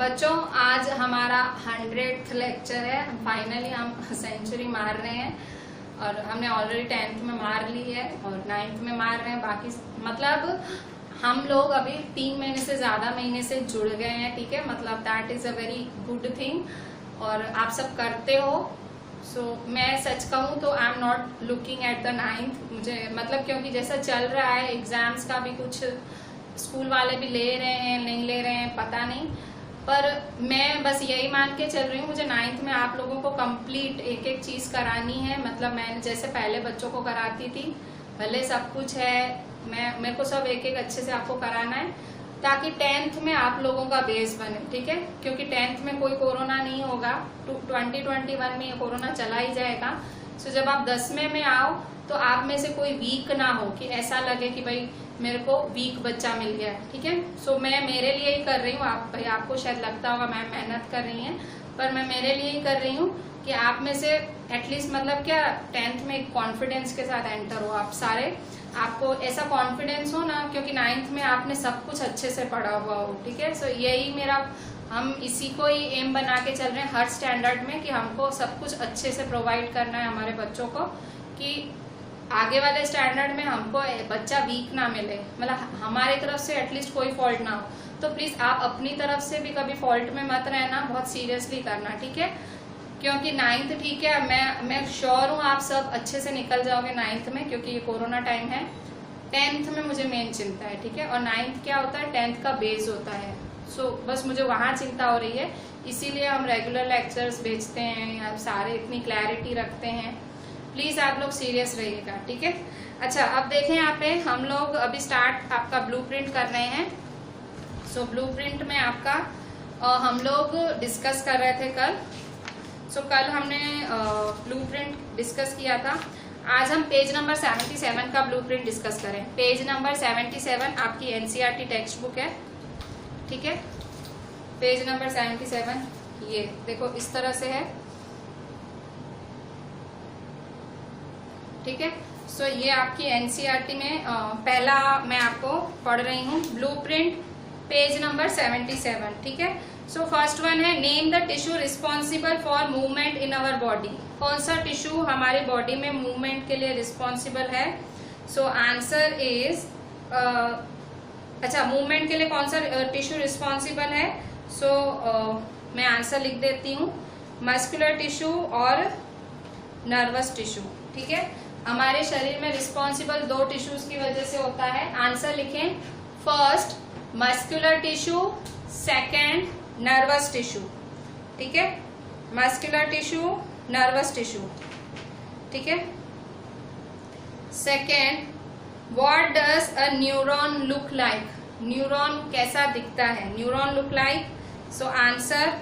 बच्चों आज हमारा 100th लेक्चर है। फाइनली हम सेंचुरी मार रहे हैं और हमने ऑलरेडी 10th में मार ली है और 9th में मार रहे हैं। बाकी मतलब हम लोग अभी 3 महीने से ज्यादा महीने से जुड़ गए हैं, ठीक है। मतलब that is a very good thing और आप सब करते हो। सो मैं सच कहूँ तो I am not looking at the 9th। मुझे मतलब क्योंकि जैसा चल रहा है एग्जाम्स का भी कुछ स्कूल वाले भी ले रहे हैं नहीं ले रहे हैं पता नहीं, पर मैं बस यही मान के चल रही हूँ मुझे 9th में आप लोगों को कंप्लीट एक एक चीज करानी है। मतलब मैंने जैसे पहले बच्चों को कराती थी, भले सब कुछ है, मेरे को सब एक एक अच्छे से आपको कराना है ताकि 10th में आप लोगों का बेस बने, ठीक है। क्योंकि 10th में कोई कोरोना नहीं होगा, 2021 में ये कोरोना चला ही जाएगा। सो जब आप 10वीं में आओ तो आप में से कोई वीक ना हो कि ऐसा लगे कि भाई मेरे को वीक बच्चा मिल गया, ठीक है। सो मैं मेरे लिए ही कर रही हूँ। आप भाई आपको शायद लगता होगा मैम मेहनत कर रही हैं, पर मैं मेरे लिए ही कर रही हूँ कि आप में से एटलीस्ट मतलब क्या 10th में एक कॉन्फिडेंस के साथ एंटर हो आप सारे। आपको ऐसा कॉन्फिडेंस हो ना, क्योंकि 9th में आपने सब कुछ अच्छे से पढ़ा हुआ हो, ठीक है। सो यही मेरा, हम इसी को ही एम बना के चल रहे हैं हर स्टैंडर्ड में कि हमको सब कुछ अच्छे से प्रोवाइड करना है हमारे बच्चों को, कि आगे वाले स्टैंडर्ड में हमको बच्चा वीक ना मिले, मतलब हमारी तरफ से एटलीस्ट कोई फॉल्ट ना हो। तो प्लीज आप अपनी तरफ से भी कभी फॉल्ट में मत रहना, बहुत सीरियसली करना, ठीक है। क्योंकि 9th ठीक है, मैं श्योर हूँ आप सब अच्छे से निकल जाओगे 9th में, क्योंकि ये कोरोना टाइम है। 10th में मुझे मेन चिंता है, ठीक है। और 9th क्या होता है, 10th का बेस होता है। सो बस मुझे वहां चिंता हो रही है, इसीलिए हम रेगुलर लेक्चर्स भेजते हैं, सारे इतनी क्लैरिटी रखते हैं। प्लीज आप लोग सीरियस रहिएगा, ठीक है। अच्छा अब देखें यहाँ पे हम लोग अभी स्टार्ट आपका ब्लूप्रिंट कर रहे हैं। सो ब्लूप्रिंट में आपका हम लोग डिस्कस कर रहे थे कल। सो कल हमने ब्लूप्रिंट डिस्कस किया था। आज हम पेज नंबर 77 का ब्लूप्रिंट डिस्कस करें। पेज नंबर 77 आपकी एनसीईआरटी टेक्स्ट बुक है, ठीक है। पेज नंबर 77 ये देखो इस तरह से है, ठीक है। सो ये आपकी एनसीईआरटी में पहला मैं आपको पढ़ रही हूँ ब्लूप्रिंट पेज नंबर 77, ठीक है। सो फर्स्ट वन है name the tissue responsible for movement in our body. कौन सा टिश्यू हमारी बॉडी में मूवमेंट के लिए रिस्पॉन्सिबल है? सो आंसर इज अच्छा मूवमेंट के लिए कौन सा टिश्यू रिस्पॉन्सिबल है? सो मैं आंसर लिख देती हूँ, मस्कुलर टिश्यू और नर्वस टिश्यू, ठीक है। हमारे शरीर में रिस्पॉन्सिबल 2 टिश्यूज की वजह से होता है। आंसर लिखें, first muscular tissue, second nervous tissue, ठीक है। मस्कुलर टिश्यू, नर्वस टिश्यू, ठीक है। Second, what does a neuron look like? Neuron कैसा दिखता है? Neuron look like, so answer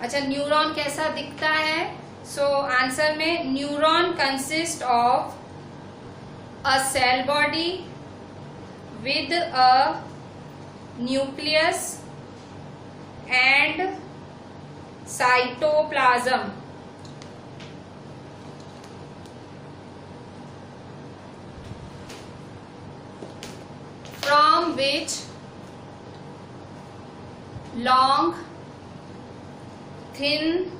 अच्छा न्यूरॉन कैसा दिखता है? सो आंसर में neuron consist of a cell body with a nucleus and cytoplasm. From which long thin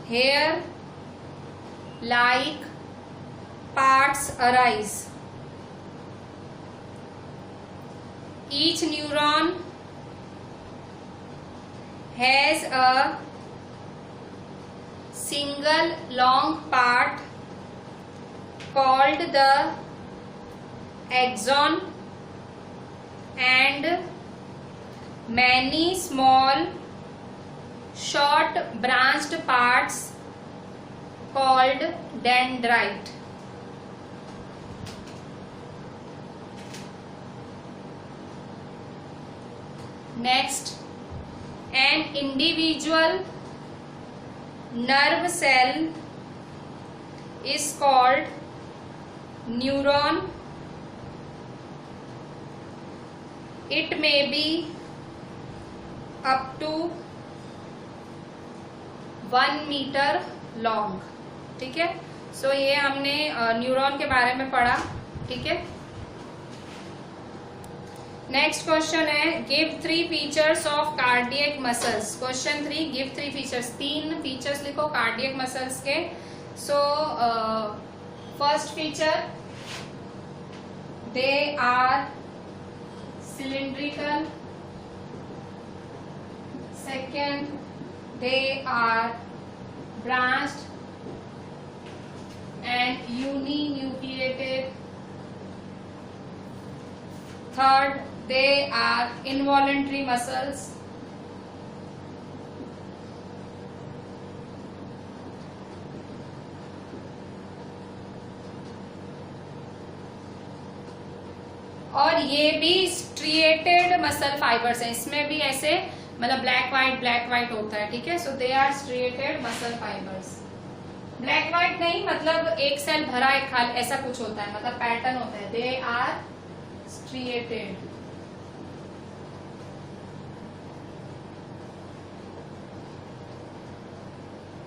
hair like parts arise. Each neuron has a single long part called the axon and many small short branched parts called dendrite. Next, an individual nerve cell is called neuron. It may be up to 1 metre long, ठीक है। सो ये हमने neuron के बारे में पढ़ा, ठीक है। नेक्स्ट क्वेश्चन है give 3 features of cardiac muscles. Question 3 give 3 features, 3 features लिखो कार्डियक मसल्स के। So first feature, they are cylindrical. Second, they are branched and uninucleated. Third, they are involuntary muscles. और ये भी स्ट्रिएटेड मसल फाइबर्स हैं, इसमें भी ऐसे मतलब ब्लैक व्हाइट होता है, ठीक है। So they are striated muscle fibres. Black white नहीं, मतलब एक सेल भरा एक खाली, ऐसा कुछ होता है, मतलब पैटर्न होता है। दे आर स्ट्रिएटेड,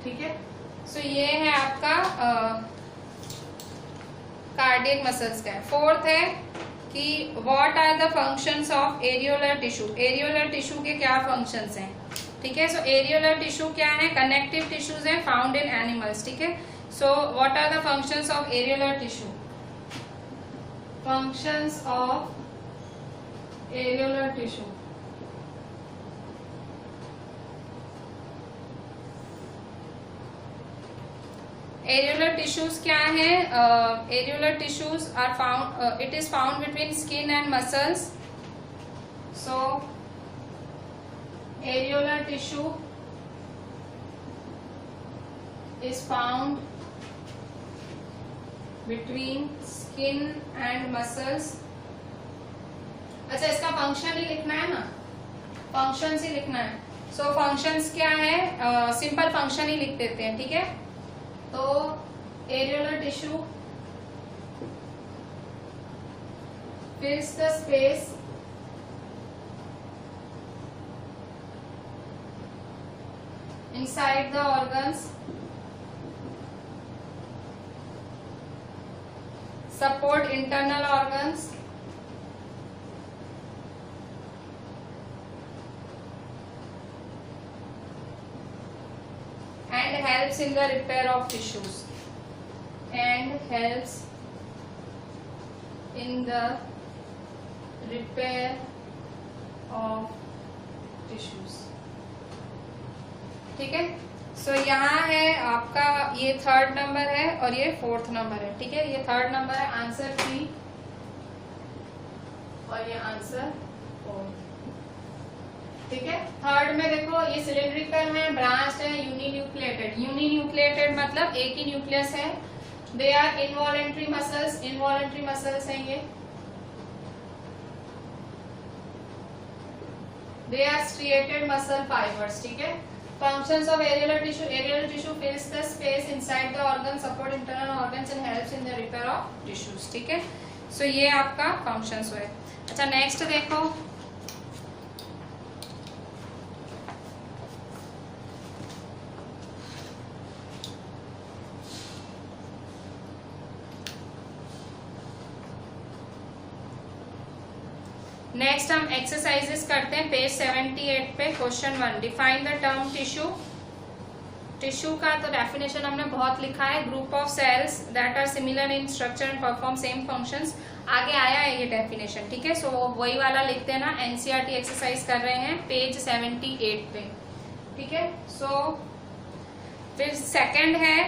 ठीक है। सो ये है आपका कार्डियक मसल्स का। फोर्थ है कि what are the functions of areolar tissue. Areolar tissue के क्या फंक्शंस हैं, ठीक है। सो एरियोलर टिश्यू क्या है, कनेक्टिव टिश्यूज है फाउंड इन एनिमल्स, ठीक है। So what are the functions of areolar tissue. Functions of areolar tissue, areolar tissues क्या है, areolar tissues are found, it is found between skin and muscles. So areolar tissue is found between skin and muscles. अच्छा, इसका function ही लिखना है ना, functions ही लिखना है। सो functions क्या है, सिंपल फंक्शन ही लिख देते हैं, ठीक है। तो areolar tissue fills the space inside the organs, support internal organs, and helps in the repair of tissues, and helps in the repair of tissues, ठीक है। सो यहाँ है आपका, ये थर्ड नंबर है और ये फोर्थ नंबर है, ठीक है। ये थर्ड नंबर है, आंसर 3 और ये आंसर 4, ठीक है। थर्ड में देखो ये सिलिंड्रिकल है, ब्रांच्ड है, यूनिन्यूक्लिएटेड। यूनिन्यूक्लिएटेड मतलब एक ही न्यूक्लियस है। They are involuntary muscles, involuntary muscles हैं ये। They are striated muscle fibres, ठीक है। Functions of areolar tissue. Areolar tissue fills the space inside the organ, support internal organs and helps in the repair of tissues, ठीक है। सो ये आपका functions हुए। अच्छा, नेक्स्ट देखो, नेक्स्ट हम एक्सरसाइजेस करते हैं पेज 78 पे। Question 1, define the term tissue. Tissue का तो डेफिनेशन हमने बहुत लिखा है, group of cells that are similar in structure and perform same functions. आगे आया है ये डेफिनेशन, ठीक है। सो वही वाला लिखते हैं ना, एनसीईआरटी एक्सरसाइज कर रहे हैं पेज 78 पे, ठीक है। सो फिर सेकंड है,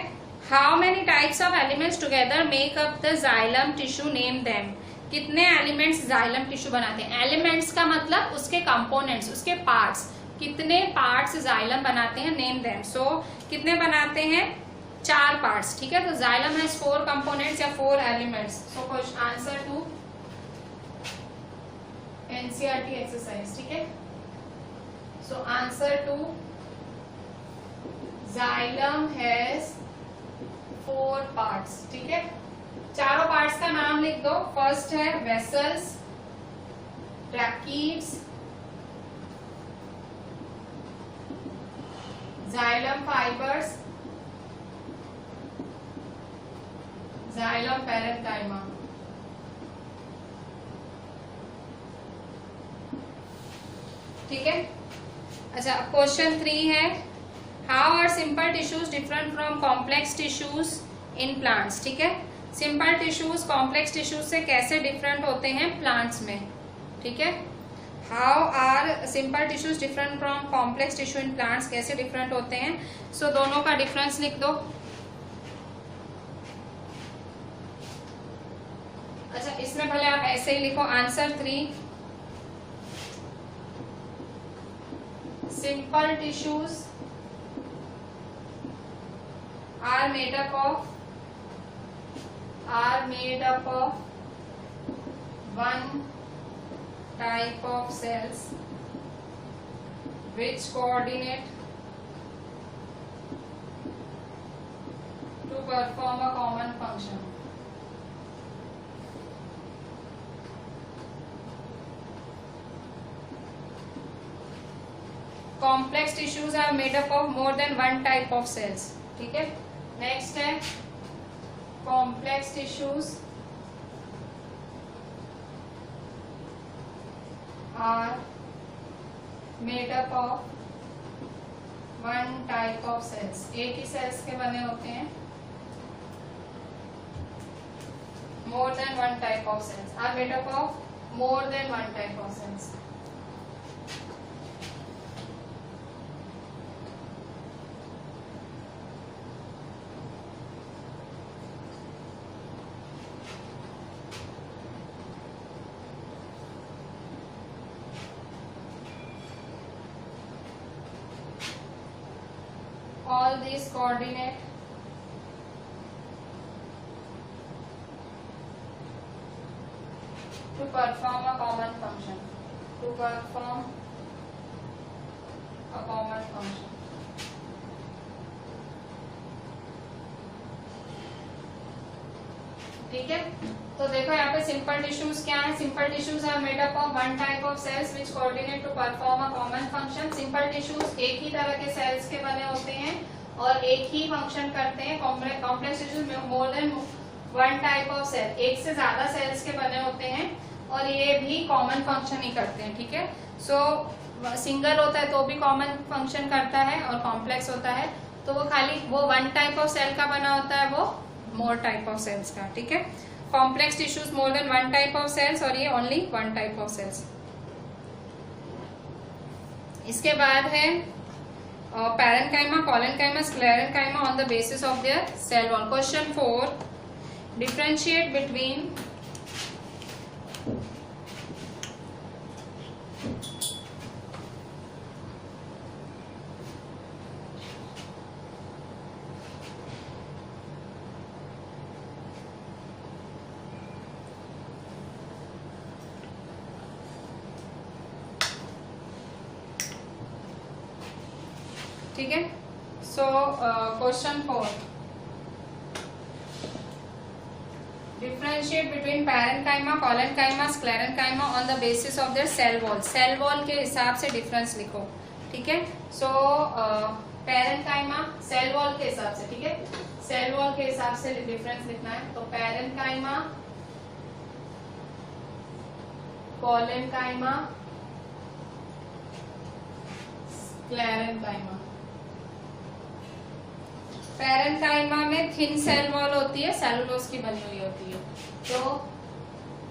how many types of elements together make up the xylem tissue, name them. कितने एलिमेंट्स जाइलम टिश्यू बनाते हैं। एलिमेंट्स का मतलब उसके कंपोनेंट्स, उसके पार्ट्स, कितने पार्ट्स जाइलम बनाते हैं, नेम देम। सो कितने बनाते हैं, 4 पार्ट्स, ठीक है। तो जाइलम हैज 4 कंपोनेंट्स या 4 elements. So answer 2 NCERT exercise, ठीक है। So answer 2, xylem has 4 parts, ठीक है। चारों पार्ट्स का नाम लिख दो। फर्स्ट है vessels, tracheids, xylem fibres, xylem parenchyma, ठीक है। अच्छा, क्वेश्चन 3 है, how are simple tissues different from complex tissues in plants. ठीक है, सिंपल टिश्यूज कॉम्प्लेक्स टिश्यूज से कैसे डिफरेंट होते हैं प्लांट्स में। ठीक है, how are simple tissues different from complex tissue in plants, कैसे डिफरेंट होते हैं। सो दोनों का डिफरेंस लिख दो। अच्छा, इसमें भले आप ऐसे ही लिखो, answer 3, simple tissues are made up of one type of cells which coordinate to perform a common function. Complex tissues are made up of more than one type of cells. ठीक है, नेक्स्ट है complex tissues are made up of one type of cells, एक ही cells के बने होते हैं। More than one type of cells are made up of more than one type of cells. All these coordinate to perform a common function. To perform a common function. ठीक है, तो देखो यहाँ पे सिंपल टिश्यूज क्या है। Simple tissues are made up of one type of cells which coordinate to perform a common function. Simple tissues एक ही तरह के सेल्स के बने होते हैं और एक ही फंक्शन करते हैं। Complex tissues more than one type of cell, एक से ज्यादा सेल्स के बने होते हैं और ये भी कॉमन फंक्शन ही करते हैं। ठीक है, सो सिंगल होता है तो भी कॉमन फंक्शन करता है और कॉम्प्लेक्स होता है तो वो खाली वो वन टाइप ऑफ सेल का बना होता है, वो मोर टाइप ऑफ सेल्स का। ठीक है, complex tissues more than one type of cells और ये only one type of cells. इसके बाद है parenchyma, collenchyma, sclerenchyma on the basis of their cell wall. Question 4, differentiate between ठीक है, so question 4, differentiate between parenchyma, collenchyma, sclerenchyma on the basis of their cell wall. Cell wall के हिसाब से difference लिखो। ठीक है, सो पैरेन्काइमा सेल वॉल के हिसाब से, ठीक है, सेल वॉल के हिसाब से डिफरेंस लिखना है। तो पैरेन्काइमा, कोलेनकाइमा, स्क्लेरेन्काइमा। पैरेन्काइमा में थिन सेल वॉल होती है, सेलुलोज की बनी हुई होती है। तो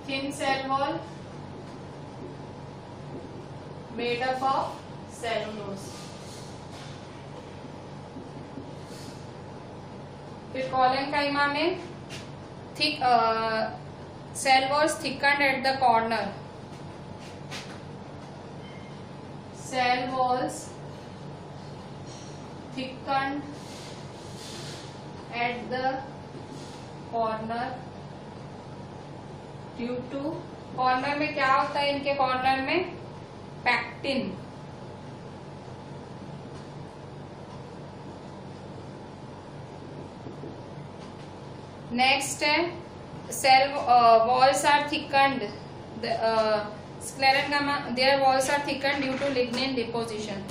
thin cell wall made up of cellulose. फिर कोलेनकाइमा में thick cell walls thickened at the corner, cell walls thickened at the corner due to, corner में क्या होता है इनके कॉर्नर में, पैक्टिन। नेक्स्ट है cell walls are thickened, sclerenchyma their walls are thickened due to lignin deposition.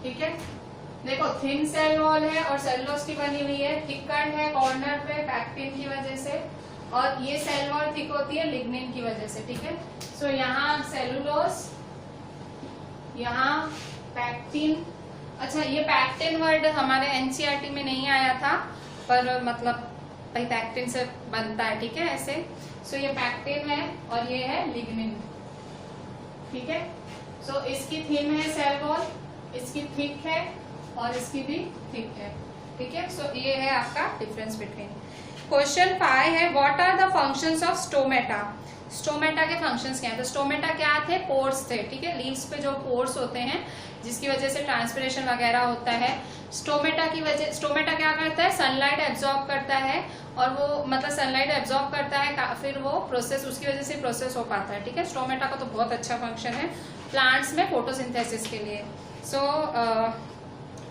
ठीक है। देखो थिन सेल वॉल है और सेलुलोज की बनी हुई है, थिकन है कॉर्नर पे पैक्टिन की वजह से, और ये सेल वॉल थिक होती है लिग्निन की वजह से, ठीक है। सो यहाँ सेलुलोज, यहाँ पैक्टिन। अच्छा, ये पैक्टिन वर्ड हमारे एनसीईआरटी में नहीं आया था, पर मतलब भाई पैक्टिन से बनता है, ठीक है, ऐसे। सो ये पैक्टिन है और ये है लिग्निन, ठीक है। सो इसकी थिन है सेल वॉल, इसकी थिक है और इसकी भी थिक है, ठीक है। सो ये है आपका डिफरेंस बिटवीन। क्वेश्चन 5 है what are the functions of stomata. Stomata के फंक्शंस क्या है? तो स्टोमेटा क्या थे? पोर्स थे, ठीक है। लीव्स पे जो पोर्स होते हैं जिसकी वजह से ट्रांसपिरेशन वगैरह होता है। स्टोमेटा क्या करता है? सनलाइट एब्जॉर्ब करता है, और वो मतलब सनलाइट एब्जॉर्ब करता है, फिर वो प्रोसेस, उसकी वजह से प्रोसेस हो पाता है, ठीक है। स्टोमेटा का तो बहुत अच्छा फंक्शन है प्लांट्स में फोटोसिंथेसिस के लिए। So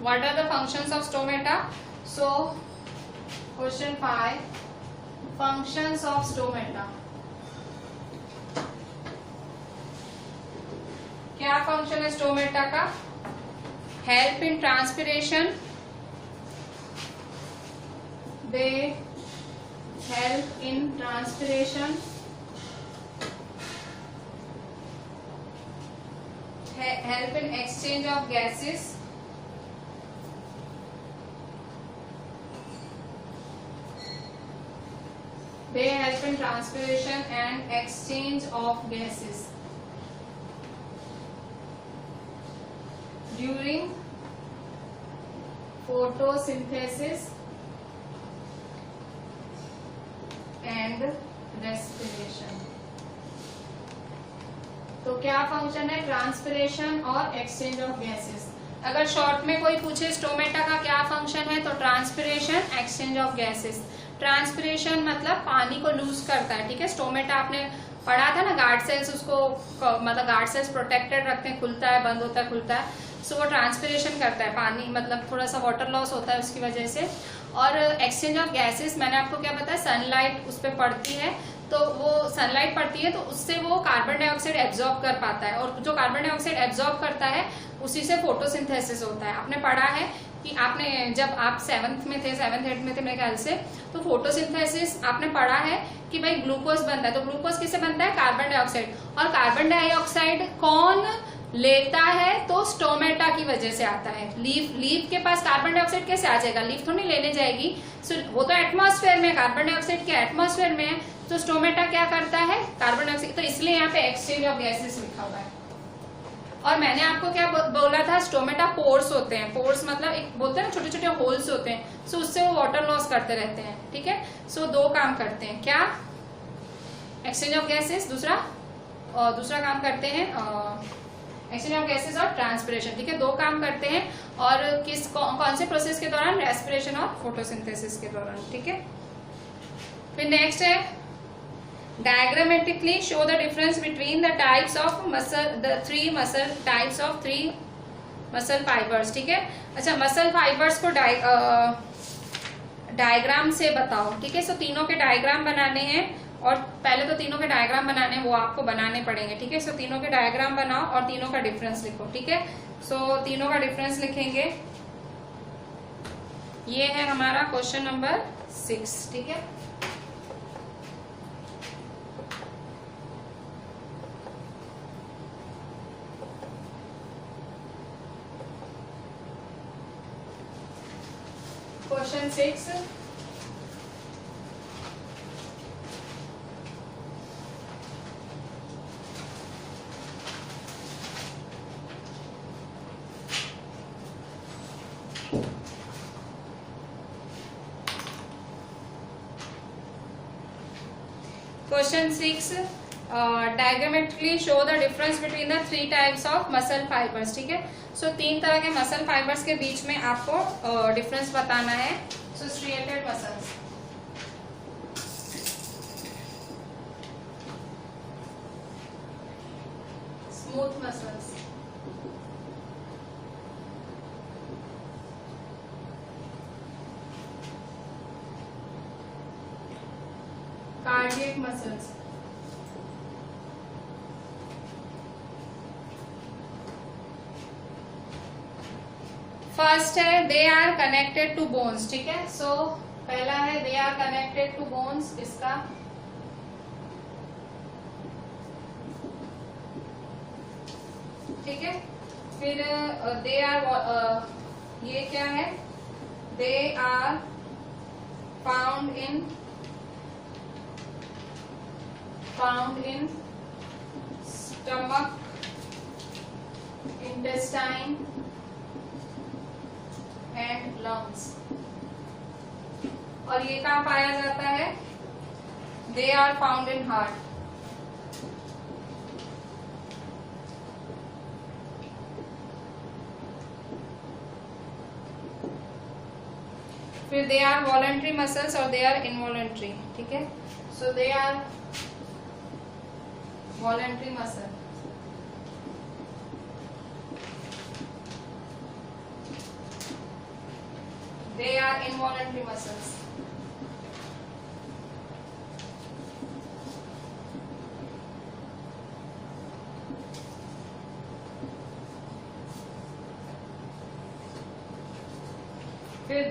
what are the functions of stomata? So question 5, functions of stomata. क्या फंक्शन है स्टोमेटा का? Help in transpiration, they help in transpiration, help in exchange of gases, they help in transpiration and exchange of gases during photosynthesis and respiration। तो क्या function है? Transpiration और exchange of gases. अगर short में कोई पूछे stomata का क्या फंक्शन है, तो transpiration, exchange of gases. Transpiration मतलब पानी को लूज करता है, ठीक है। स्टोमेटा आपने पढ़ा था ना, गार्ड सेल्स, उसको मतलब गार्ड सेल्स प्रोटेक्टेड रखते हैं, खुलता है, बंद होता है, खुलता है। सो वो ट्रांसपिरेशन करता है, पानी मतलब थोड़ा सा वाटर लॉस होता है उसकी वजह से। और एक्सचेंज ऑफ गैसेस, मैंने आपको क्या बताया, सनलाइट उस पर पड़ती है, तो वो सनलाइट पड़ती है तो उससे वो कार्बन डाइऑक्साइड एब्जॉर्ब कर पाता है, और जो कार्बन डाइऑक्साइड एब्जॉर्ब करता है उसी से फोटोसिंथेसिस होता है। आपने पढ़ा है कि आपने जब आप 7th में थे, 7th 8th में थे मेरे ख्याल से, तो फोटोसिंथेसिस आपने पढ़ा है कि भाई ग्लूकोज बनता है, तो ग्लूकोज किससे बनता है? Carbon dioxide. और कार्बन डाइऑक्साइड कौन लेता है? तो स्टोमेटा की वजह से आता है। लीफ के पास कार्बन डाइऑक्साइड कैसे आ जाएगा? लीफ तो नहीं लेने जाएगी, सो वो तो एटमॉस्फेयर में, कार्बन डाइऑक्साइड क्या एटमॉस्फेयर में है, तो स्टोमेटा क्या करता है? Carbon dioxide. तो इसलिए यहाँ पे एक्सचेंज ऑफ गैसेस लिखा हुआ है। और मैंने आपको क्या बोला था? स्टोमेटा पोर्स होते हैं, पोर्स मतलब एक बोलते हैं ना, छोटे छोटे होल्स होते हैं, सो उससे वो वाटर लॉस करते रहते हैं, ठीक है। सो दो काम करते हैं, क्या? एक्सचेंज ऑफ गैसेस, दूसरा काम करते हैं एक्सचेंज ऑफ गैसेस और ट्रांसपिरेशन, ठीक है। दो काम करते हैं, और कौन से प्रोसेस के दौरान? रेस्पिरेशन और फोटोसिंथेसिस के दौरान, ठीक है। फिर नेक्स्ट है diagrammatically show the difference between the types of muscle, the three muscle types of three muscle fibers, ठीक है। अच्छा, मसल फाइबर्स को डायग्राम से बताओ, ठीक है। सो तीनों के डायग्राम बनाने हैं, और पहले तो तीनों के डायग्राम बनाने हैं, वो आपको बनाने पड़ेंगे, ठीक है। सो तीनों के डायग्राम बनाओ और तीनों का डिफरेंस लिखो, ठीक है। सो तीनों का डिफरेंस लिखेंगे। ये है हमारा क्वेश्चन नंबर 6, ठीक है। Question 6, question 6, diagrammatically show the difference between the 3 types of muscle fibres, ठीक है। सो 3 तरह के मसल फाइबर्स के बीच में आपको डिफरेंस बताना है। So striated muscles, smooth muscles, cardiac muscles, first है they are connected to bones, ठीक है। सो पहला है they are connected to bones, इसका ठीक है। फिर दे आर ये क्या है, they are found in stomach, intestine and lungs. और ये कहाँ पाया जाता है, they are found in heart. फिर दे आर वॉलंटरी मसल्स और दे आर इनवॉलंटरी, ठीक है। So they are voluntary muscle, they are involuntary muscles. फिर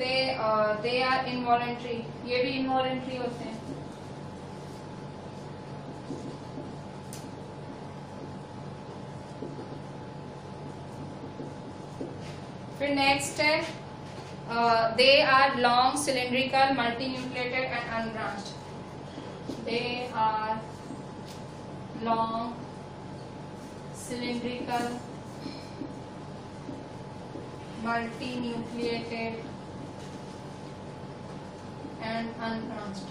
they are involuntary, ये भी involuntary होते हैं। फिर नेक्स्ट है they are long, cylindrical, multinucleated and unbranched. They are long, cylindrical, multinucleated and unbranched.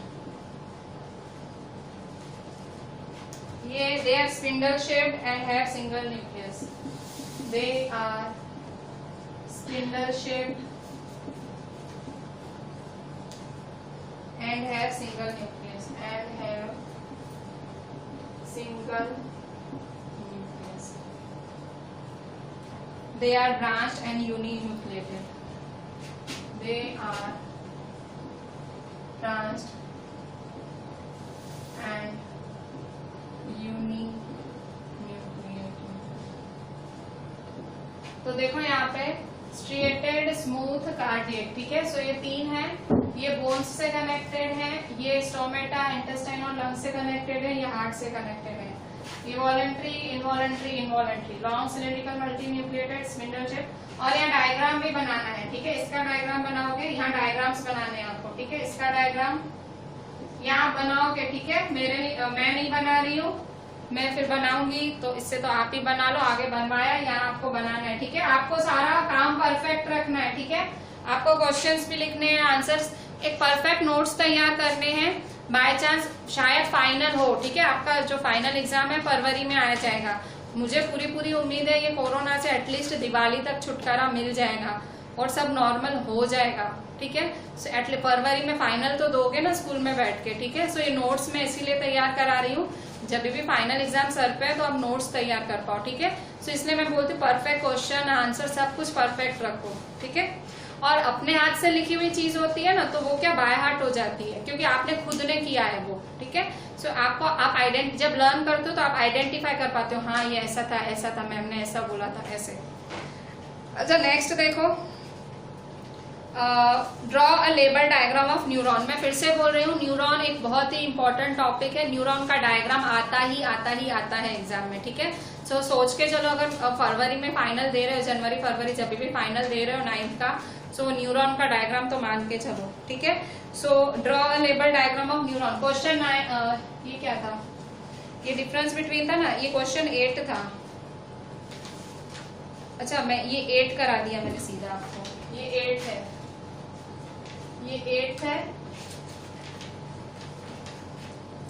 ये they are spindle shaped and have single nucleus. They are spindle shaped and have single nucleus They are branched and uninucleated. They are branched and uninucleated. तो देखो यहाँ पे striated, smooth, cardiac, ठीक है। सो ये तीन है, ये बोन्स से कनेक्टेड है, ये स्टोमेटा, इंटेस्टाइन और लंग से कनेक्टेड है, ये हार्ट से कनेक्टेड है। ये voluntary, involuntary, long, cylindrical, multinucleated, spindle shape. और यहाँ डायग्राम भी बनाना है, ठीक है। इसका डायग्राम बनाओगे, यहाँ डायग्राम्स बनाने हैं आपको, ठीक है। इसका डायग्राम यहाँ बनाओगे, ठीक है। मैं नहीं बना रही हूँ, मैं फिर बनाऊंगी, तो इससे तो आप ही बना लो, आगे बनवाया, यहाँ आपको बनाना है, ठीक है। आपको सारा काम परफेक्ट रखना है, ठीक है। आपको क्वेश्चंस भी लिखने हैं, आंसर्स, एक परफेक्ट नोट्स तैयार करने हैं। बाय चांस शायद फाइनल हो, ठीक है। आपका जो फाइनल एग्जाम है फरवरी में आ जाएगा। मुझे पूरी उम्मीद है ये कोरोना से एटलीस्ट दिवाली तक छुटकारा मिल जाएगा और सब नॉर्मल हो जाएगा, ठीक है। सो एटलीस्ट फरवरी में फाइनल तो दोगे ना स्कूल में बैठ के, ठीक है। सो ये नोट्स मैं इसीलिए तैयार करा रही हूँ, जब भी फाइनल एग्जाम सर पे है तो आप नोट्स तैयार कर पाओ, ठीक है। सो इसलिए मैं बोलती हूँ परफेक्ट क्वेश्चन आंसर सब कुछ परफेक्ट रखो, ठीक है। और अपने हाथ से लिखी हुई चीज होती है ना, तो वो क्या बाय हार्ट हो जाती है, क्योंकि आपने खुद ने किया है वो, ठीक है। सो आपको आप जब लर्न करते हो तो आप आइडेंटिफाई कर पाते हो, हाँ ये ऐसा था, मैम ने ऐसा बोला था, ऐसे। अच्छा नेक्स्ट देखो, draw a label diagram of neuron. मैं फिर से बोल रही हूँ, न्यूरॉन एक बहुत ही इंपॉर्टेंट टॉपिक है। न्यूरॉन का डायग्राम आता है एग्जाम में, ठीक है। सो सोच के चलो, अगर फरवरी में फाइनल दे रहे हो, जनवरी फरवरी जब भी फाइनल दे रहे हो 9th का, सो न्यूरॉन का डायग्राम तो मान के चलो, ठीक है। So draw a label diagram of neuron. Question ये क्या था, ये डिफरेंस बिटवीन था ना, ये क्वेश्चन 8 था। अच्छा मैं ये 8 करा दिया मैंने सीधा आपको, ये 8 है, ये 8 है।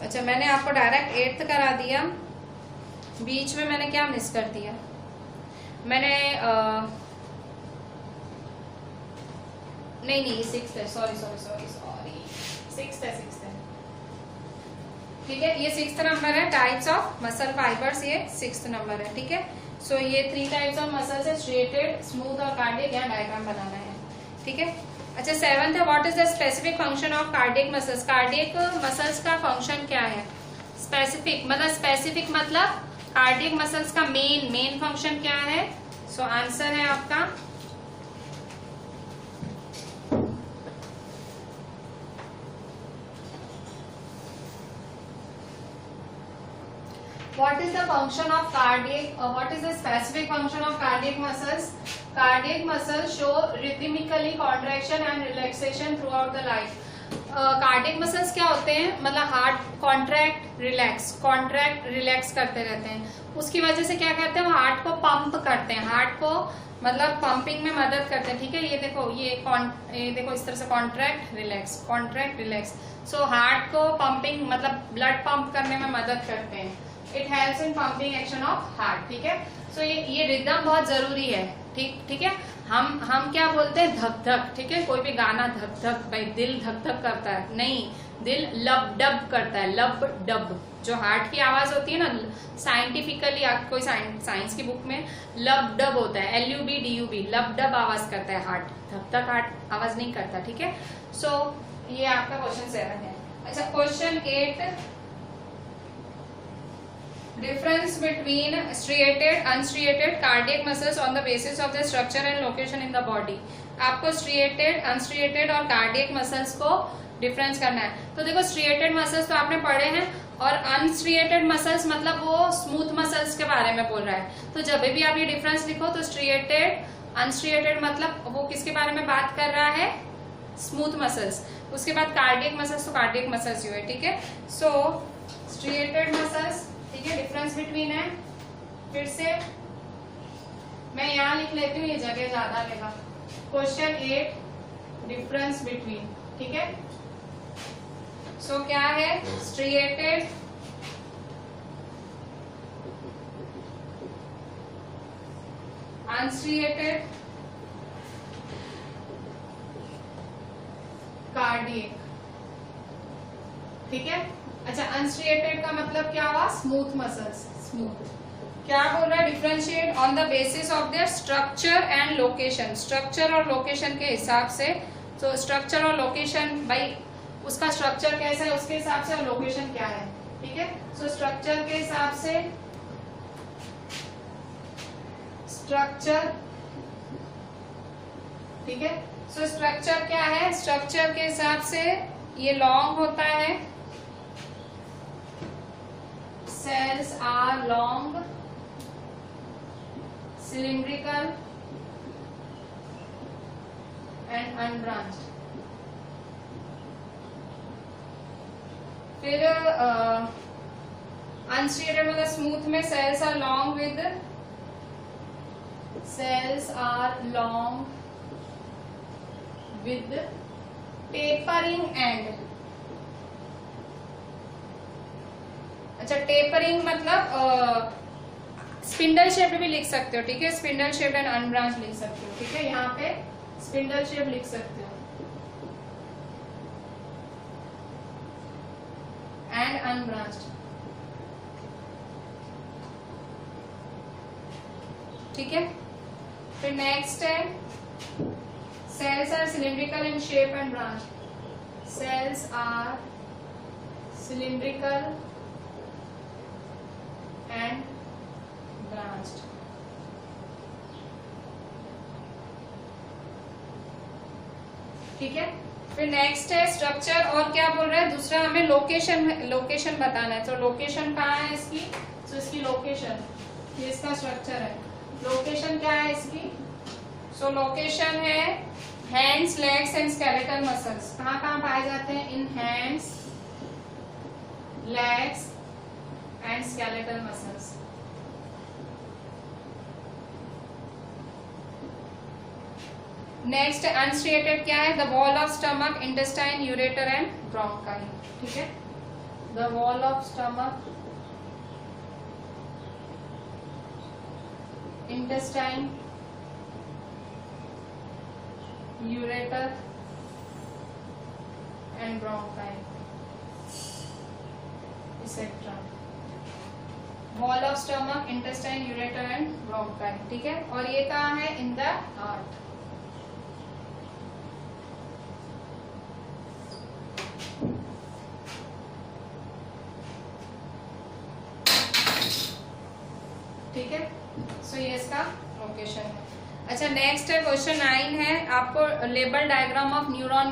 अच्छा मैंने आपको डायरेक्ट 8th करा दिया, बीच में मैंने क्या मिस कर दिया, मैंने नहीं 6th है, सॉरी 6th है, ठीक है। ये 6th नंबर है, टाइप्स ऑफ मसल फाइबर्स, ये 6th नंबर है, ठीक है। सो ये 3 टाइप्स ऑफ मसल्स है, स्ट्रेटेड, स्मूथ और कार्डियक। यहाँ डायग्राम बनाना है, ठीक है। अच्छा 7th है, what is the specific function of cardiac muscles. Cardiac muscles का फंक्शन क्या है, स्पेसिफिक मतलब कार्डियक मसल्स का मेन फंक्शन क्या है। सो आंसर है आपका What is the function of cardiac? What is the specific function of cardiac muscles? Cardiac muscles show rhythmically contraction and relaxation throughout the life. Cardiac muscles क्या होते हैं, मतलब heart contract relax करते रहते हैं, उसकी वजह से क्या करते हैं वो हार्ट को पंप करते हैं, हार्ट को मतलब पंपिंग में मदद करते हैं। ठीक है, ये देखो ये देखो इस तरह से कॉन्ट्रैक्ट रिलैक्स। सो हार्ट को पंपिंग मतलब ब्लड पंप करने में मदद करते हैं। It helps in pumping action of heart. ठीक है, सो ये रिदम बहुत जरूरी है। ठीक है, हम क्या बोलते हैं धक धक। ठीक है, कोई भी गाना धक धक, भाई दिल धक धक करता है, नहीं, दिल लब डब करता है, लब डब। जो हार्ट की आवाज होती है ना, साइंटिफिकली कोई साइंस की बुक में लब डब होता है, LUB DUB, लब डब आवाज करता है हार्ट, धक धक हार्ट आवाज नहीं करता। ठीक है, सो ये आपका क्वेश्चन 7 है। अच्छा, question 8, difference between striated unstriated cardiac muscles on the basis of their structure and location in the body। आपको striated unstriated और cardiac muscles को डिफरेंस करना है। तो देखो striated muscles तो आपने पढ़े हैं, और unstriated muscles मतलब वो स्मूथ मसल्स के बारे में बोल रहा है। तो जब भी आप ये डिफरेंस लिखो तो striated unstriated मतलब वो किसके बारे में बात कर रहा है, स्मूथ मसल्स। उसके बाद कार्डियक मसल्स तो कार्डियक मसल्स ही हुए। ठीक है, सो striated muscles, ठीक है, डिफरेंस बिटवीन है। फिर से मैं यहाँ लिख लेती हूँ, ये जगह ज्यादा लेगा। Question 8, difference between. ठीक है, सो क्या है, स्ट्रिएटेड अनस्ट्रिएटेड कार्डियक। ठीक है, अच्छा, अनस्ट्रिएटेड का मतलब क्या हुआ, स्मूथ मसल्स, स्मूथ। क्या बोल रहा है, differentiate on the basis of there structure and location. Structure और लोकेशन के हिसाब से, तो स्ट्रक्चर और लोकेशन, भाई उसका स्ट्रक्चर कैसा है उसके हिसाब से, और लोकेशन क्या है। ठीक है, सो स्ट्रक्चर के हिसाब से, स्ट्रक्चर, ठीक है, सो स्ट्रक्चर क्या है, स्ट्रक्चर के हिसाब से ये लॉन्ग होता है, cells are long, cylindrical and unbranched। फिर अनस्ट्रिएटेड मतलब स्मूथ में cells are long with tapering end। अच्छा, टेपरिंग मतलब स्पिंडल शेप भी लिख सकते हो। ठीक है, स्पिंडल शेप एंड अनब्रांच लिख सकते हो। ठीक है, यहाँ पे स्पिंडल शेप लिख सकते हो एंड अनब्रांच्ड। ठीक है, फिर नेक्स्ट है, cells are cylindrical in shape and branch. Cells are cylindrical and branched। ठीक है, फिर नेक्स्ट है स्ट्रक्चर, और क्या बोल रहा है दूसरा, हमें लोकेशन बताना है। तो लोकेशन कहाँ है इसकी, तो इसकी लोकेशन, ये इसका स्ट्रक्चर है, लोकेशन क्या है इसकी, सो लोकेशन है hands, legs and skeletal muscles. कहाँ कहाँ पाए जाते हैं, in hands, legs and skeletal muscles। Next unstriated क्या है, the wall of stomach, intestine, ureter and bronchi. ठीक है, the wall of stomach, intestine, ureter and bronchi etcetera. Wall of stomach, intestine, ureter and bronchi. ठीक है, और ये कहाँ है, इन द हार्ट। ठीक है, सो ये इसका लोकेशन है। अच्छा नेक्स्ट है क्वेश्चन 9 है, आपको label diagram of neuron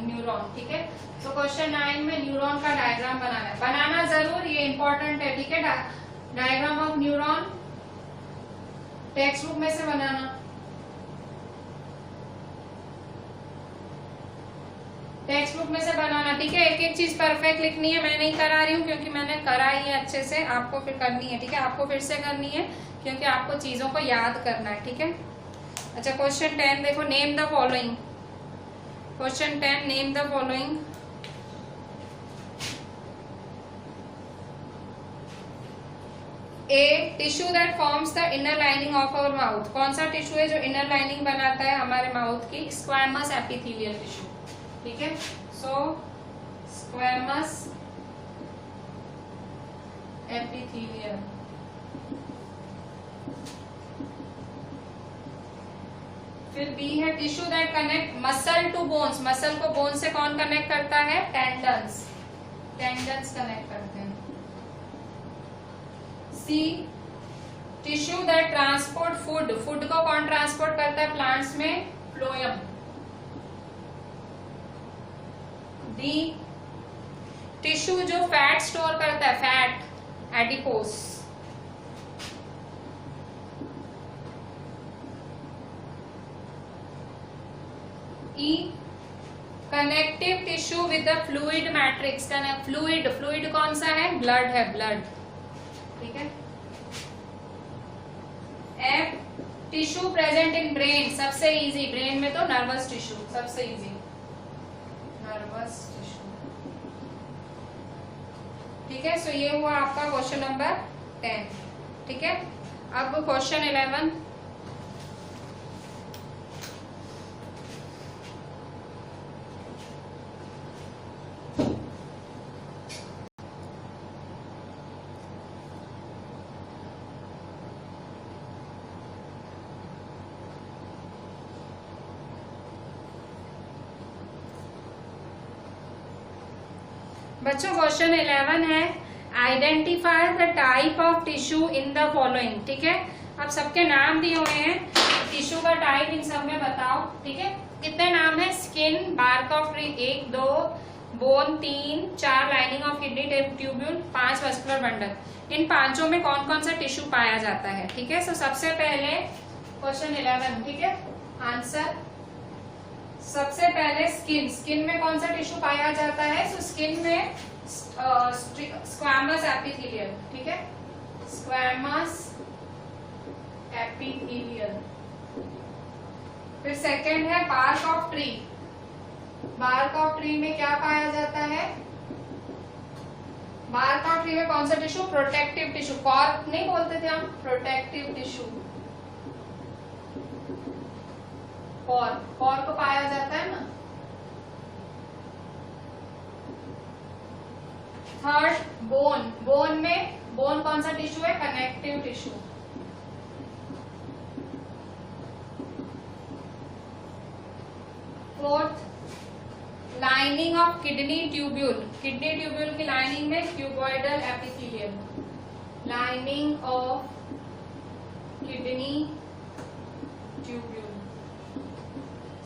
neuron, ठीक है। तो क्वेश्चन 9 में न्यूरॉन का डायग्राम बनाना है, बनाना जरूर, ये इंपॉर्टेंट है, ठीक है। Diagram of neuron text book में से बनाना, टेक्स्ट बुक में से बनाना, ठीक है। एक एक चीज परफेक्ट लिखनी है, मैं नहीं करा रही हूँ क्योंकि मैंने करा ही है अच्छे से, आपको फिर करनी है, ठीक है। आपको फिर से करनी है क्योंकि आपको चीजों को याद करना है, ठीक है। अच्छा क्वेश्चन 10 देखो, name the following, question 10 name the following. A tissue that forms the inner lining of our mouth, कौन सा टिश्यू है जो इनर लाइनिंग बनाता है हमारे माउथ की? स्क्वैमस एपिथेलियल टिश्यू, ठीक है। So squamous epithelial. फिर बी है tissue that connect muscle to bones, muscle को बोन से कौन कनेक्ट करता है? टेंडन्स, टेंडन्स कनेक्ट करते हैं। C tissue that transport food, food को कौन ट्रांसपोर्ट करता है प्लांट्स में? फ्लोएम। डी टिश्यू जो फैट स्टोर करता है, fat, adipose. E connective tissue with the fluid matrix, fluid, fluid कौन सा है? ब्लड है, ब्लड, ठीक है। F tissue present in brain, सबसे इजी, ब्रेन में तो नर्वस टिश्यू सबसे इजी, नर्वस टिश्यू, ठीक है। सो ये हुआ आपका क्वेश्चन नंबर 10, ठीक है। अब क्वेश्चन 11, बच्चों क्वेश्चन 11 है, identify the type of tissue in the following, ठीक है। अब सबके नाम दिए हुए हैं, टिश्यू का टाइप इन सब में बताओ, ठीक है। कितने नाम है? Skin, bark of tree 1 2, bone 3 4, lining of kidney tubule 5, muscular bundle. इन पांचों में कौन कौन सा टिश्यू पाया जाता है, ठीक है। सो सबसे पहले क्वेश्चन 11, ठीक है। आंसर सबसे पहले स्किन, स्किन में कौन सा टिश्यू पाया जाता है? सो स्किन में स्क्वैमस एपिथेलियल, ठीक है, स्क्वैमस एपिथेलियल। फिर सेकंड है bark of tree, bark of tree में क्या पाया जाता है? बार्क ऑफ ट्री में कौन सा टिश्यू? प्रोटेक्टिव टिश्यू, कॉर्क नहीं बोलते थे हम, प्रोटेक्टिव टिश्यू, कॉर्क को पाया जाता है ना। थर्ड बोन, बोन में, बोन कौन सा टिश्यू है? Connective tissue. Fourth lining of kidney tubule, kidney tubule की लाइनिंग में cuboidal epithelial, lining of kidney tubule.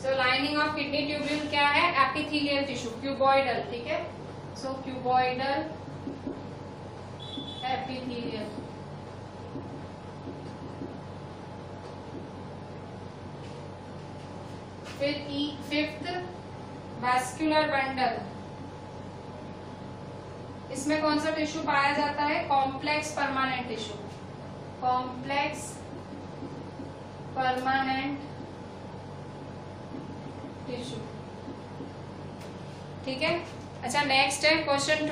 So lining of kidney tubule क्या है? एपिथेलियल टिश्यू, क्यूबॉइडल, ठीक है। सो क्यूबॉइडल एपिथेलियल। फिर ई फिफ्थ वैस्कुलर बंडल, इसमें कौन सा टिश्यू पाया जाता है? Complex permanent tissue, complex permanent tissue, ठीक है। अच्छा नेक्स्ट है क्वेश्चन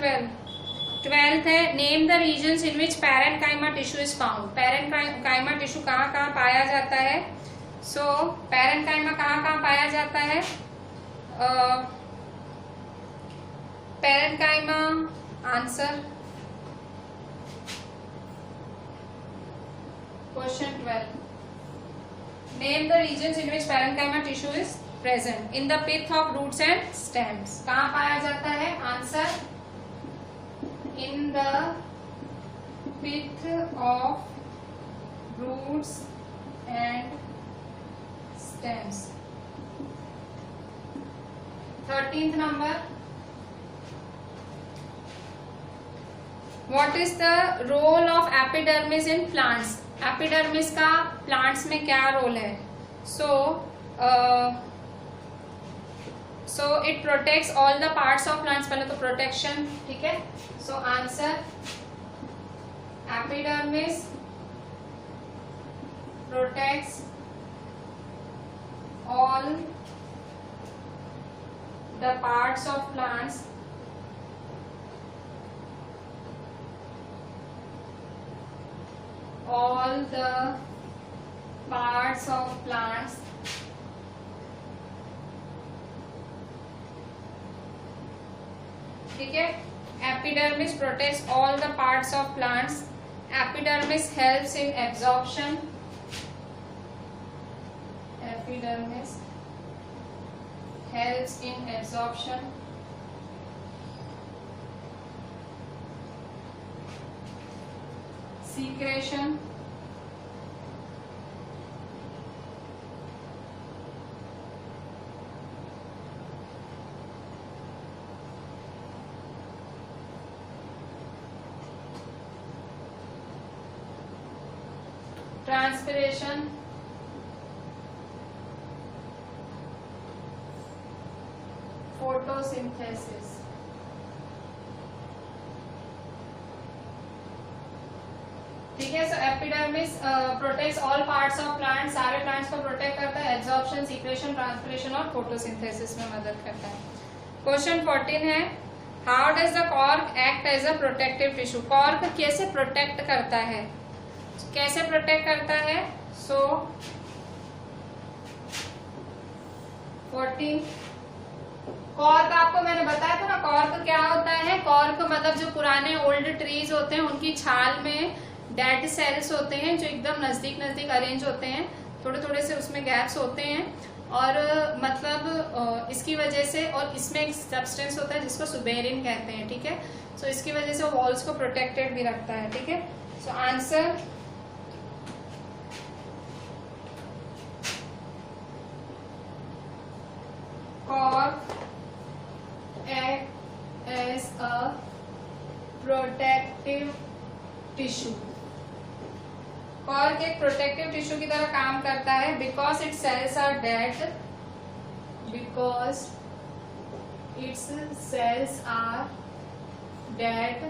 12 है, name the regions in which parenchyma tissue is found, parenchyma tissue कहाँ कहाँ पाया जाता है? सो पैरेन्काइमा कहाँ कहाँ पाया जाता है? Parenchyma answer question 12, name the regions in which parenchyma tissue is present in the pith of roots and stems, कहाँ पाया जाता है? Answer in the pith of roots and stems. 13th number, what is the role of epidermis in plants? Epidermis का plants में क्या role है? So it protects all the parts of plants. पहले तो प्रोटेक्शन, ठीक है. So answer, epidermis protects all the parts of plants all the parts of plants ठीक है. Epidermis protects all the parts of plants. Epidermis helps in absorption. Epidermis helps in absorption. Secretion. Transpiration. Photosynthesis. ठीक है. So epidermis protects all parts of plant. सारे plants को protect करता है. Absorption, secretion, transpiration और photosynthesis में मदद करता है. क्वेश्चन 14 है, how does the cork act as a protective tissue? Cork कैसे प्रोटेक्ट करता है? कैसे प्रोटेक्ट करता है? सो 14, कॉर्क आपको मैंने बताया था ना, कॉर्क क्या होता है? कॉर्क मतलब जो पुराने ओल्ड ट्रीज होते हैं उनकी छाल में डेड सेल्स होते हैं जो एकदम नजदीक नजदीक अरेंज होते हैं. थोड़े थोड़े से उसमें गैप्स होते हैं और मतलब इसकी वजह से, और इसमें एक सब्सटेंस होता है जिसको सुबेरिन कहते हैं. ठीक है. सो इसकी वजह से वॉल्स को प्रोटेक्टेड भी रखता है. ठीक है. So answer, cork act as a protective tissue. Cork एक प्रोटेक्टिव टिश्यू की तरह काम करता है. Because its cells are dead. Because its cells are dead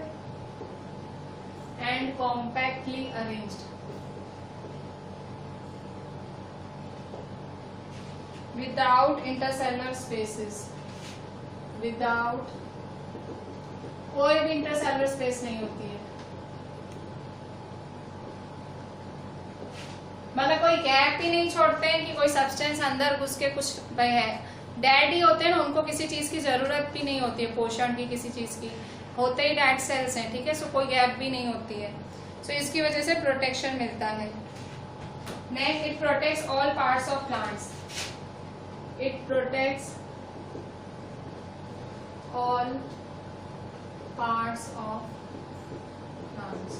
and compactly arranged. Without intercellular spaces. Without, कोई भी इंटरसेलुलर स्पेस नहीं होती है. मतलब कोई गैप ही नहीं छोड़ते हैं कि कोई सब्सटेंस अंदर घुस के कुछ है. डेड ही होते हैं ना, उनको किसी चीज की जरूरत भी नहीं होती है, पोषण की किसी चीज की. होते ही डेड सेल्स हैं. ठीक है. सो कोई गैप भी नहीं होती है. सो इसकी वजह से प्रोटेक्शन मिलता है. Next, it protects all parts of plants. It protects all parts of plants.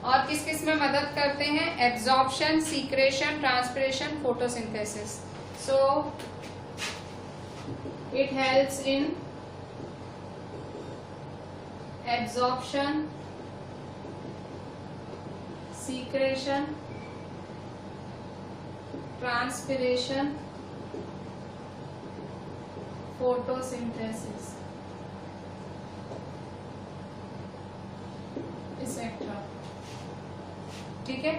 और किस किस में मदद करते हैं? Absorption, secretion, transpiration, photosynthesis. So it helps in absorption, secretion, transpiration, photosynthesis, etcetera. ठीक है.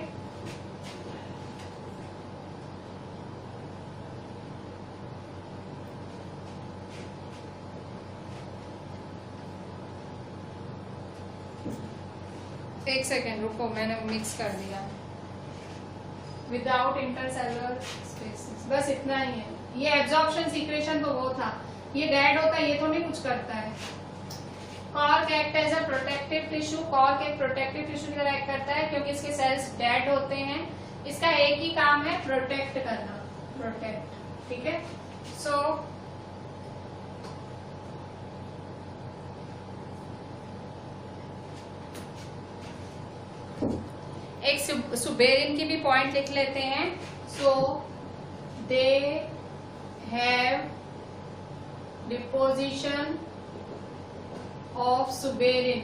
एक सेकेंड रुको, मैंने मिक्स कर दिया. विदाउट इंटरसेलुलर स्पेसेस, बस इतना ही है. ये एब्जॉर्प्शन, सीक्रेशन तो वो था. ये डेड होता है, ये तो नहीं कुछ करता है. Cork act as a protective tissue. Cork एक प्रोटेक्टिव टिश्यू की तरह एक्ट करता है क्योंकि इसके सेल्स डेड होते हैं. इसका एक ही काम है, प्रोटेक्ट करना. प्रोटेक्ट. ठीक है. सो एक सुबेरिन की भी पॉइंट लिख लेते हैं. सो they have deposition of suberin.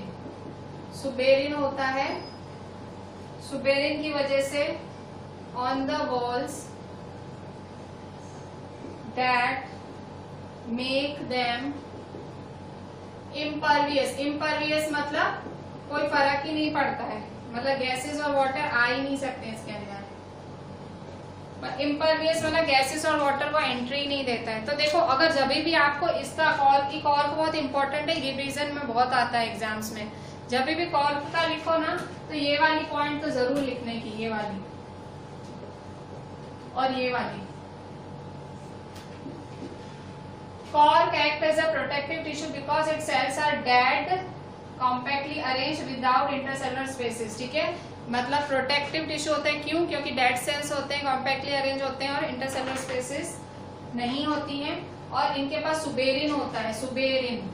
Suberin होता है, सुबेरिन की वजह से on the walls that make them impervious. impervious मतलब कोई फर्क ही नहीं पड़ता है, मतलब गैसेस और वाटर आ ही नहीं सकते इसके अंदर। इम्परवियस मतलब गैसेस और वाटर को एंट्री नहीं देता है। तो देखो अगर जब भी आपको इसका कॉर्क बहुत इंपॉर्टेंट है, रिवीजन में बहुत आता है एग्जाम्स में, जब भी कॉर्क का लिखो ना तो ये वाली पॉइंट तो जरूर लिखने की, ये वाली और ये वाली। Cork act as a protective tissue because its cells are dead compactly arranged without intercellular spaces. ठीक है, मतलब प्रोटेक्टिव टिश्यू होते हैं, क्यों? क्योंकि डेड सेल्स होते हैं, कॉम्पैक्टली अरेंज होते हैं और इंटरसेलुलर स्पेसेस नहीं होती हैं, और इनके पास सुबेरिन होता है। सुबेरिन,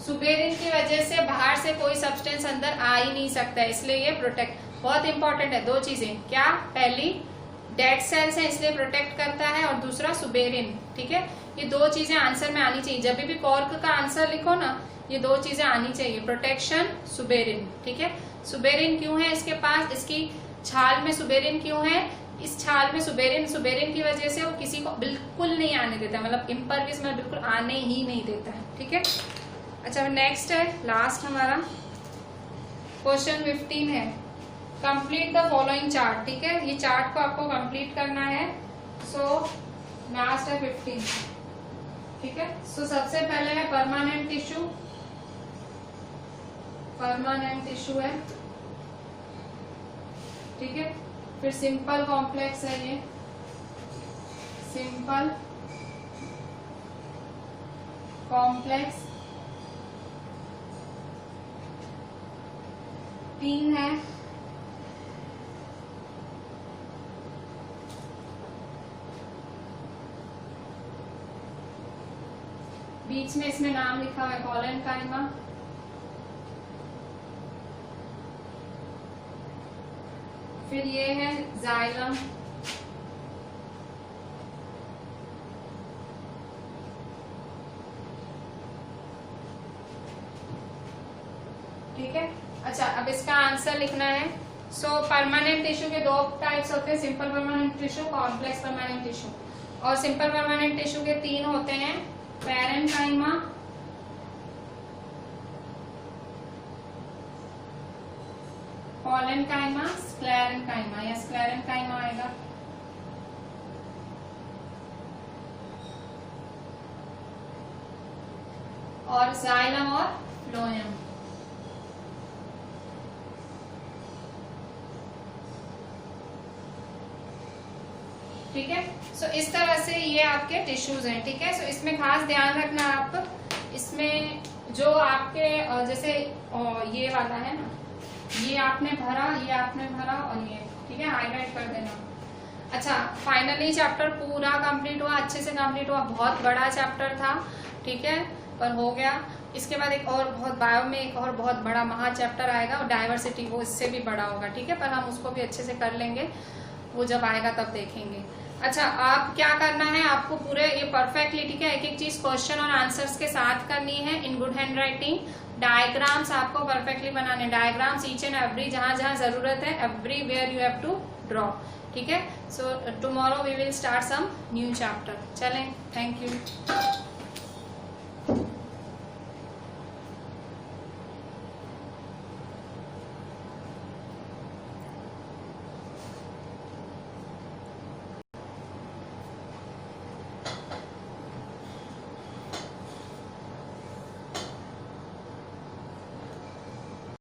सुबेरिन की वजह से बाहर से कोई सब्सटेंस अंदर आ ही नहीं सकता है, इसलिए ये प्रोटेक्ट बहुत इंपॉर्टेंट है। दो चीजें, क्या? पहली डेड सेल्स है इसलिए प्रोटेक्ट करता है, और दूसरा सुबेरिन। ठीक है, ये दो चीजें आंसर में आनी चाहिए। जब भी कॉर्क का आंसर लिखो ना ये दो चीजें आनी चाहिए, प्रोटेक्शन, सुबेरिन। ठीक है, सुबेरिन क्यों है इसके पास? इसकी छाल में सुबेरिन क्यों है? इस छाल में सुबेरिन की वजह से वो किसी को बिल्कुल नहीं आने देता, मतलब इम्परवियस में बिल्कुल आने ही नहीं देता है। ठीक है, अच्छा नेक्स्ट है, लास्ट हमारा क्वेश्चन 15 है, कंप्लीट द फॉलोइंग चार्ट। ठीक है, ये चार्ट को आपको कंप्लीट करना है। सो लास्ट है 15। ठीक है, सो सबसे पहले है परमानेंट टिश्यू। परमानेंट टिश्यू है, ठीक है। फिर सिंपल कॉम्प्लेक्स है, ये सिंपल कॉम्प्लेक्स 3 है। बीच में इसमें नाम लिखा हुआ है कॉलेनकाइमा। फिर ये है जाइलम, ठीक है। अच्छा अब इसका आंसर लिखना है। सो परमानेंट टिश्यू के दो टाइप्स होते हैं, simple permanent tissue, complex permanent tissue. और सिंपल परमानेंट टिश्यू के 3 होते हैं, पैरेन्काइमा, कॉलेनकाइमा, स्क्लेरेन्काइमा, या स्क्लेरेन्काइमा आएगा। और जाइलम और फ्लोएम। ठीक है, सो इस तरह से ये आपके टिश्यूज हैं। ठीक है, सो इसमें खास ध्यान रखना आप, इसमें जो आपके जैसे ये वाला है ना, ये आपने भरा, ये आपने भरा और ये, ठीक है, हाईलाइट कर देना। अच्छा फाइनली चैप्टर पूरा कंप्लीट हुआ, अच्छे से कंप्लीट हुआ, बहुत बड़ा चैप्टर था, ठीक है, पर हो गया। इसके बाद एक और बहुत बायो में एक और बहुत बड़ा महा चैप्टर आएगा, और डाइवर्सिटी, वो इससे भी बड़ा होगा, ठीक है, पर हम उसको भी अच्छे से कर लेंगे, वो जब आएगा तब देखेंगे। अच्छा आप क्या करना है, आपको पूरे ये परफेक्टली, ठीक है, एक एक चीज क्वेश्चन और आंसर्स के साथ करनी है in good handwriting. Diagrams आपको परफेक्टली बनाने, डायग्राम्स ईच एंड एवरी, जहां जहां जरूरत है, everywhere you have to draw. ठीक है, so tomorrow we will start some new chapter. चलें, थैंक यू।